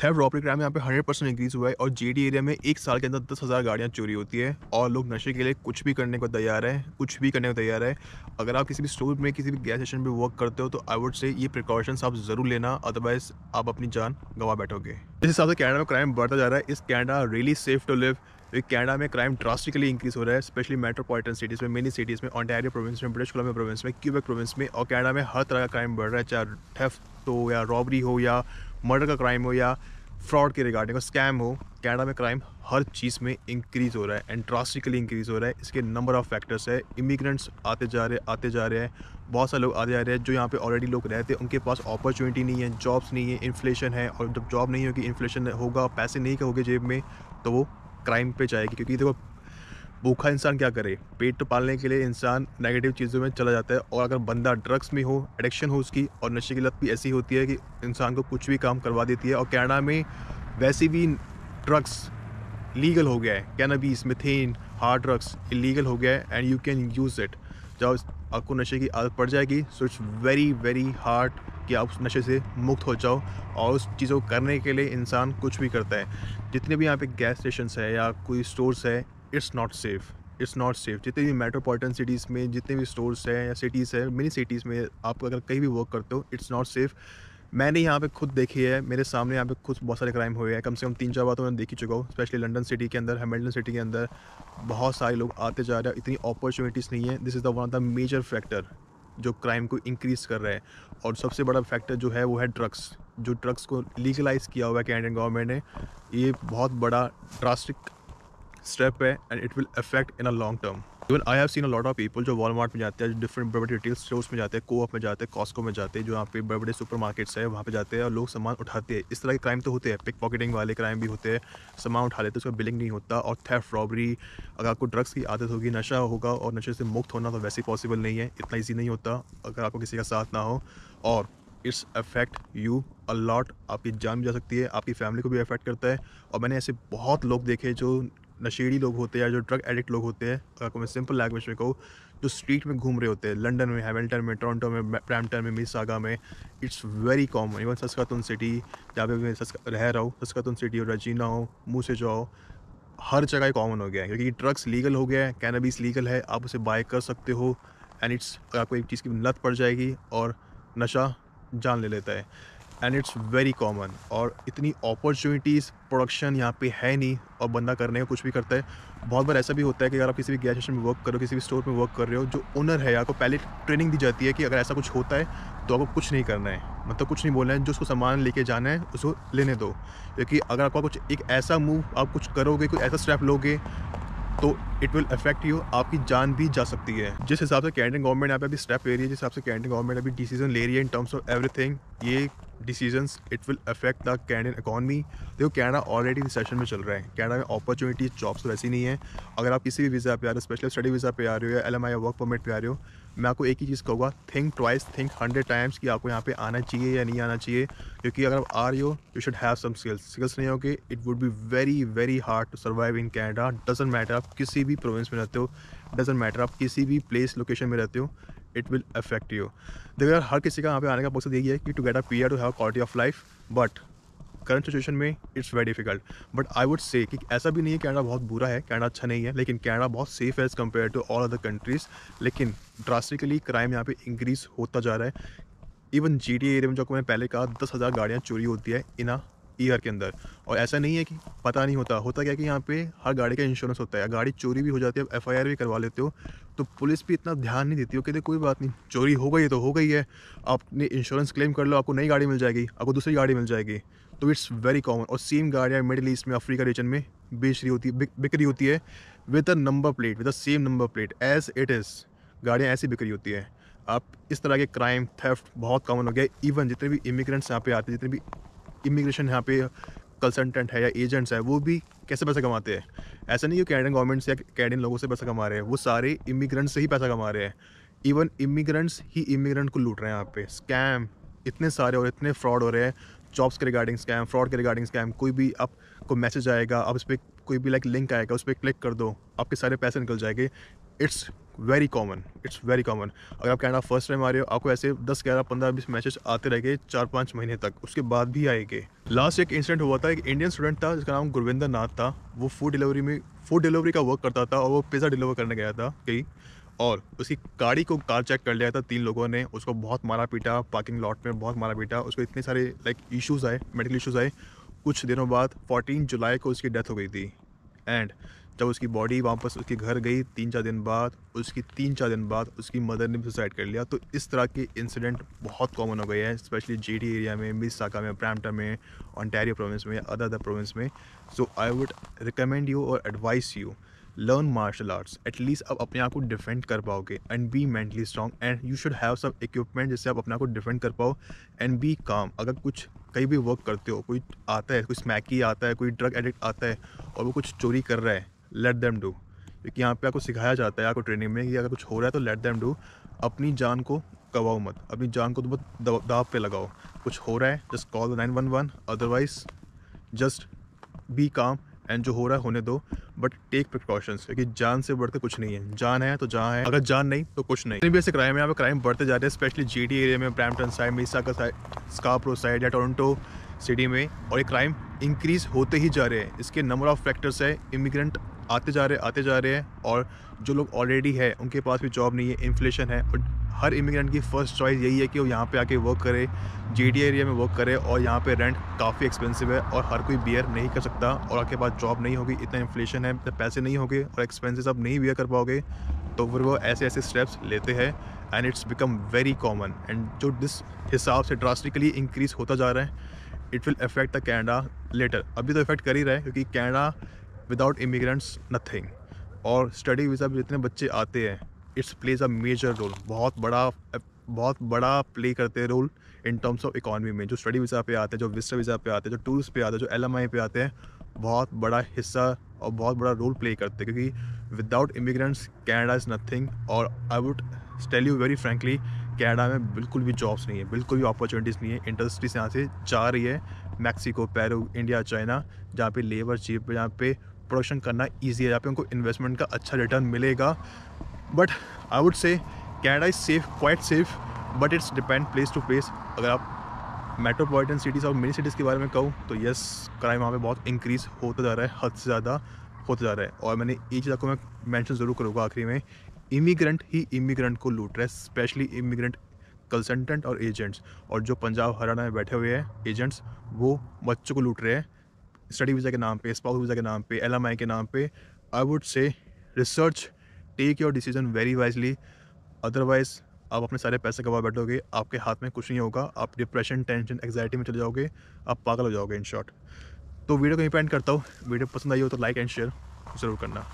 Theft robbery crime यहाँ पे 100% increase हुआ है और जीटी एरिया में 1 साल के अंदर 10,000 गाड़ियाँ चोरी होती है और लोग नशे के लिए कुछ भी करने को तैयार हैं, कुछ भी करने को तैयार है। अगर आप किसी भी स्टोर में, किसी भी गैस स्टेशन पे वर्क करते हो तो आई वुड से ये प्रिकॉशंस आप ज़रूर लेना, अदरवाइज़ आप अपनी जान गँवा बैठोगे। जिस हिसाब से कनाडा में क्राइम बढ़ता जा रहा है, is Canada really safe to live? Canada में क्राइम ड्रास्टिकली इंक्रीज़ हो रहा है, स्पेशली मेट्रोपॉलिटन सिटीज़ में, मिनी सिटीज़ में, ओंटारियो प्रोविंस में, ब्रिटिश कोलंबिया प्रोविंस में, क्यूबेक प्रोविंस में और कनाडा में हर तरह का क्राइम बढ़ रहा है, चाहे थेफ्ट हो या रॉबरी हो या मर्डर का क्राइम हो या फ्रॉड के रिगार्डिंग स्कैम हो। कनाडा में क्राइम हर चीज़ में इंक्रीज़ हो रहा है एंड ड्रास्टिकली इंक्रीज़ हो रहा है। इसके नंबर ऑफ़ फैक्टर्स है। इमिग्रेंट्स आते जा रहे हैं, बहुत सारे लोग आते जा रहे हैं जो यहाँ पे ऑलरेडी लोग रहते हैं, उनके पास अपॉर्चुनिटी नहीं है, जॉब्स नहीं है, इन्फ्लेशन है और जब जॉब नहीं होगी, इन्फ्लेशन होगा, पैसे नहीं होंगे जेब में, तो वो क्राइम पे जाएगी। क्योंकि देखो, भूखा इंसान क्या करे, पेट तो पालने के लिए इंसान नेगेटिव चीज़ों में चला जाता है और अगर बंदा ड्रग्स में हो, एडिक्शन हो उसकी और नशे की लत भी ऐसी होती है कि इंसान को कुछ भी काम करवा देती है। और कनाडा में वैसे भी ड्रग्स लीगल हो गया है, cannabis, methane, hard drugs illegal हो गया है and you can use it. जब आपको नशे की आदत पड़ जाएगी so it's very very hard कि आप उस नशे से मुक्त हो जाओ और उस चीज़ों को करने के लिए इंसान कुछ भी करता है। जितने भी यहाँ पे गैस स्टेशंस है या कोई स्टोर्स है, it's not safe, it's not safe. जितने भी मेट्रोपॉलिटन सिटीज़ में जितने भी स्टोर्स हैं या सिटीज़ है, मिनी सिटीज़ में आप अगर कहीं भी वर्क करते हो, इट्स नॉट सेफ। मैंने यहाँ पे खुद देखी है, मेरे सामने यहाँ पे खुद बहुत सारे क्राइम हुए हैं, कम से कम 3-4 बार तो मैं देख ही चुका हूँ। स्पेशली लंदन सिटी के अंदर, हैमिल्टन सिटी के अंदर बहुत सारे लोग आते जा रहे हैं, इतनी अपॉर्चुनिटीज़ नहीं है। This is the one of the major factor जो क्राइम को इंक्रीज़ कर रहा है। और सबसे बड़ा फैक्टर जो है वो है ड्रग्स। जो ड्रग्स को लीगलाइज़ किया हुआ है कैनेडियन गवर्नमेंट ने, ये बहुत बड़ा ड्रास्टिक स्टेप है and it will affect in a long term. Even I have seen a lot of people जो वॉलमार्ट में जाते हैं, डिफरेंट बड़े-बड़े रिटेल स्टोर्स में जाते हैं, कोऑप में जाते हैं, कॉस्को में जाते हैं, जो यहाँ पे बड़े-बड़े सुपर मार्केट्स है, वहाँ पे जाते हैं और लोग सामान उठाते हैं। इस तरह के क्राइम तो होते हैं, पिक पॉकेटिंग वाले क्राइम भी होते हैं, सामान उठा लेते हैं, उसका बिलिंग नहीं होता। और थेफ्ट, रॉबरी, अगर आपको ड्रग्स की आदत होगी, नशा होगा और नशे से मुक्त होना तो वैसे ही पॉसिबल नहीं है, इतना ईज़ी नहीं होता अगर आपको किसी का साथ ना हो। और it's affect you a lot, आपकी जान भी जा सकती है, आपकी फैमिली को भी अफेक्ट करता है। और मैंने ऐसे बहुत लोग देखे जो नशेड़ी लोग होते हैं या जो ड्रग एडिक्ट लोग होते हैं, अगर मैं सिंपल लैंग्वेज में कहूँ, जो स्ट्रीट में घूम रहे होते हैं, लंदन में, हैमिल्टन में, टोरंटो में, ब्रैम्पटन में, मिसिसागा में। It's very common. Even Saskatoon city, जहाँ पे मैं रह रहा हूँ, सस्कातून सिटी हो, रेजिना हो, मूसेजा हो, हर जगह कॉमन हो गया है क्योंकि ड्रग्स लीगल हो गया है, कैनबीस लीगल है, आप उसे बाय कर सकते हो एंड इट्स, अगर आपको एक चीज़ की लत पड़ जाएगी और नशा जान ले लेता है एंड इट्स वेरी कॉमन। और इतनी अपॉर्चुनिटीज़ प्रोडक्शन यहाँ पे है नहीं और बंदा करने को कुछ भी करता है। बहुत बार ऐसा भी होता है कि अगर आप किसी भी गैस स्टेशन में वर्क कर रहे हो, किसी भी स्टोर में वर्क कर रहे हो, जो ओनर है आपको पहले ट्रेनिंग दी जाती है कि अगर ऐसा कुछ होता है तो आपको कुछ नहीं करना है, मतलब कुछ नहीं बोलना है, जो उसको सामान लेके जाना है उसको लेने दो। क्योंकि अगर आपका कुछ एक ऐसा मूव आप कुछ करोगे, कोई ऐसा स्टेप लोगे तो इट विल अफेक्ट यू, आपकी जान भी जा सकती है। जिस हिसाब से कैनेडियन गवर्नमेंट यहाँ पे अभी स्टेप ले रही है, जिस हिसाब से कैनेडियन गवर्नमेंट अभी डिसीजन ले रही है इन टर्म्स ऑफ एवरीथिंग, ये decisions it will affect the Canadian economy. देखो, कनाडा ऑलरेडी रिसेशन में चल रहा है, कनाडा में अपॉर्चुनिटी जॉब्स तो वैसी नहीं है। अगर आप किसी भी वीज़ा पे आ रहे हो, स्पेशली स्टडी वीज़ा पे आ रहे हो या LMI या वर्क परमिट पे आ रहे हो, मैं आपको एक ही चीज़ कहूँगा, थिंक ट्वाइस, थिंक 100 टाइम्स कि आपको यहाँ पे आना चाहिए या नहीं आना चाहिए। क्योंकि अगर आप आ रही हो, you should have some skills नहीं होगे, it would be very very hard to survive in Canada. Doesn't matter आप किसी भी प्रोविंस में रहते हो, डजंट मैटर आप किसी भी प्लेस लोकेशन में रहते हो, इट विल अफेक्ट यू। देखो यार, हर किसी का यहाँ पे आने का मकसद यही है कि to get a PR, to have quality of life, but current situation में it's very difficult. But I would say कि ऐसा भी नहीं है कनाडा बहुत बुरा है, कनाडा अच्छा नहीं है, लेकिन कनाडा बहुत सेफ है as compare to all other countries. लेकिन ड्रास्टिकली क्राइम यहाँ पे इंक्रीज़ होता जा रहा है। इवन GTA एरिया में, जो मैंने पहले कहा, 10,000 गाड़ियाँ चोरी होती है इन अ ईयर के अंदर। और ऐसा नहीं है कि पता नहीं होता, होता क्या है कि यहाँ पे हर गाड़ी का इंश्योरेंस होता है, गाड़ी चोरी भी हो जाती है, FIR भी करवा लेते हो, तो पुलिस भी इतना ध्यान नहीं देती हो, कहते कोई बात नहीं, चोरी हो गई है तो हो गई है, आपने इंश्योरेंस क्लेम कर लो, आपको नई गाड़ी मिल जाएगी, आपको दूसरी गाड़ी मिल जाएगी। तो इट्स वेरी कॉमन। और सेम गाड़ियाँ मिडिल ईस्ट में, अफ्रीका रीजन में बेच रही होती है, बिक रही होती है with a number plate, with the same number plate as it is, गाड़ियाँ ऐसी बिक रही होती है। आप इस तरह के क्राइम, थेफ्ट बहुत कॉमन हो गया है। इवन जितने भी इमिग्रेंट्स यहाँ पे आते हैं, जितने भी इमिग्रेशन यहाँ पे कंसल्टेंट है या एजेंट्स है, वो भी कैसे पैसे कमाते हैं। ऐसा नहीं है कि कैनेडियन गवर्नमेंट से या कैनेडियन लोगों से पैसा कमा रहे हैं, वो सारे इमिग्रेंट्स से ही पैसा कमा रहे हैं। इवन इमिग्रेंट्स ही इमिग्रेंट को लूट रहे हैं यहाँ पे। स्कैम इतने सारे और इतने फ्रॉड हो रहे हैं, जॉब्स के रिगार्डिंग स्कैम, फ्रॉड के रिगार्डिंग स्कैम। कोई भी आपको मैसेज आएगा, आप उस पर कोई भी लाइक लिंक आएगा, उस पर क्लिक कर दो, आपके सारे पैसे निकल जाएंगे। It's very common, it's very common. अगर आप कनाडा फर्स्ट टाइम आ रहे हो, आपको ऐसे 10, 11, 15, 20 मैसेज आते रहेंगे 4-5 महीने तक, उसके बाद भी आएंगे। लास्ट एक इंसिडेंट हुआ था, एक इंडियन स्टूडेंट था जिसका नाम गुरविंदर नाथ था। वो फूड डिलीवरी का वर्क करता था और वो पिज़्ज़ा डिलीवर करने गया था कहीं, और उसकी गाड़ी को कार चेक कर लिया था 3 लोगों ने। उसको बहुत मारा पीटा, पार्किंग लॉट में बहुत मारा पीटा। उसको इतने सारे इश्यूज़ आए, मेडिकल इश्यूज़ आए। कुछ दिनों बाद 14 जुलाई को उसकी डेथ हो गई थी। एंड जब उसकी बॉडी वापस उसके घर गई 3-4 दिन बाद, उसकी मदर ने भी सुसाइड कर लिया। तो इस तरह के इंसिडेंट बहुत कॉमन हो गए हैं, स्पेशली जीटी एरिया में, मिसिसागा में, ब्रैम्पटन में, ओंटारियो प्रोविंस में, अदर प्रोविंस में। So I would recommend you और advise you, learn martial arts. At least आप अपने आप को डिफेंड कर पाओगे and be mentally strong, and you should have some equipment जिससे आप अपने आप को डिफेंड कर पाओ एंड बी काम। अगर कुछ कहीं भी वर्क करते हो, कोई आता है, कोई स्मैकी आता है, कोई ड्रग एडिक्ट आता है और वो कुछ चोरी कर रहा है, लेट देम डू। क्योंकि यहाँ पे आपको सिखाया जाता है, आपको ट्रेनिंग में, कि अगर कुछ हो रहा है तो लेट देम डू। अपनी जान को गवाओ मत, अपनी जान को तो बहुत दाव पे लगाओ। कुछ हो रहा है, just call 911, otherwise just be काम एंड जो हो रहा है होने दो, बट टेक प्रिकॉशंस, क्योंकि जान से बढ़ते कुछ नहीं है। जान है तो जहाँ है, अगर जान नहीं तो कुछ नहीं। भी ऐसे क्राइम है, यहाँ पे क्राइम बढ़ते जा रहे हैं, स्पेशली जीटी एरिया में, Brampton side, Mississauga side, स्कार्बरो side या टोरंटो सिटी में। और ये क्राइम इंक्रीज़ होते ही जा रहे हैं। इसके नंबर ऑफ फैक्टर्स है, इमिग्रेंट आते जा रहे हैं, और जो लोग ऑलरेडी है उनके पास भी जॉब नहीं है, इन्फ्लेशन है। और हर इमिग्रेंट की फर्स्ट चॉइस यही है कि वो यहाँ पे आके वर्क करे, जीटी एरिया में वर्क करे, और यहाँ पे रेंट काफ़ी एक्सपेंसिव है और हर कोई बियर नहीं कर सकता। और आपके पास जॉब नहीं होगी, इतना इन्फ्लेशन है, इतने पैसे नहीं होंगे और एक्सपेंसेस आप नहीं बियर कर पाओगे, तो फिर वो ऐसे ऐसे स्टेप्स लेते हैं and it's become very common. And जो जिस हिसाब से ड्रास्टिकली इंक्रीज़ होता जा रहा है, it will affect the Canada later. अभी तो इफेक्ट कर ही रहा है, क्योंकि कैनेडा विदाउट इमिग्रेंट्स नथिंग। और स्टडी वीज़ा पे जितने बच्चे आते हैं, it's plays a major role, बहुत बड़ा प्ले करते हैं role in terms of economy में। जो स्टडी वीज़ा पे आते हैं, जो विजिटर वीज़ा पे आते हैं, जो टूरिस्ट पे आते हैं, जो LMI पे आते हैं, बहुत बड़ा हिस्सा और बहुत बड़ा रोल प्ले करते हैं। क्योंकि without immigrants Canada is nothing. और I would tell you very frankly, Canada में बिल्कुल भी जॉब्स नहीं है, बिल्कुल भी अपॉर्चुनिटीज़ नहीं है। इंडस्ट्रीज यहाँ से जा रही है, मैक्सिको, पेरू, इंडिया, चाइना, जहाँ पे लेबर चीप है, जहाँ पे प्रोडक्शन करना ईजी है, जहाँ पे उनको इन्वेस्टमेंट का अच्छा रिटर्न मिलेगा। But I would say Canada is safe, quite safe, but it's depend place to place. अगर आप मेट्रोपॉलिटन सिटीज़ और मिनी सिटीज़ के बारे में कहूँ तो यस, क्राइम वहाँ पे बहुत इंक्रीज़ होता जा रहा है, हद से ज़्यादा होता जा रहा है। और मैंने एक चीज़ आपको मैं मेंशन ज़रूर करूँगा आखिरी में, इमिग्रेंट ही इमिग्रेंट को लूट रहा है, स्पेशली इमिग्रेंट कंसल्टेंट और एजेंट्स। और जो पंजाब हरियाणा में बैठे हुए हैं एजेंट्स, वो बच्चों को लूट रहे हैं स्टडी वीज़ा के नाम पे, स्पाउस वीज़ा के नाम पे, LMI के नाम पे। I would say research, take your decision very wisely, otherwise आप अपने सारे पैसे गवा बैठोगे, आपके हाथ में कुछ नहीं होगा, आप डिप्रेशन, टेंशन, एंग्जाइटी में चले जाओगे, आप पागल हो जाओगे इन शॉर्ट। तो वीडियो को यहीं पे एंड करता हूँ। वीडियो पसंद आई हो तो लाइक एंड शेयर ज़रूर करना।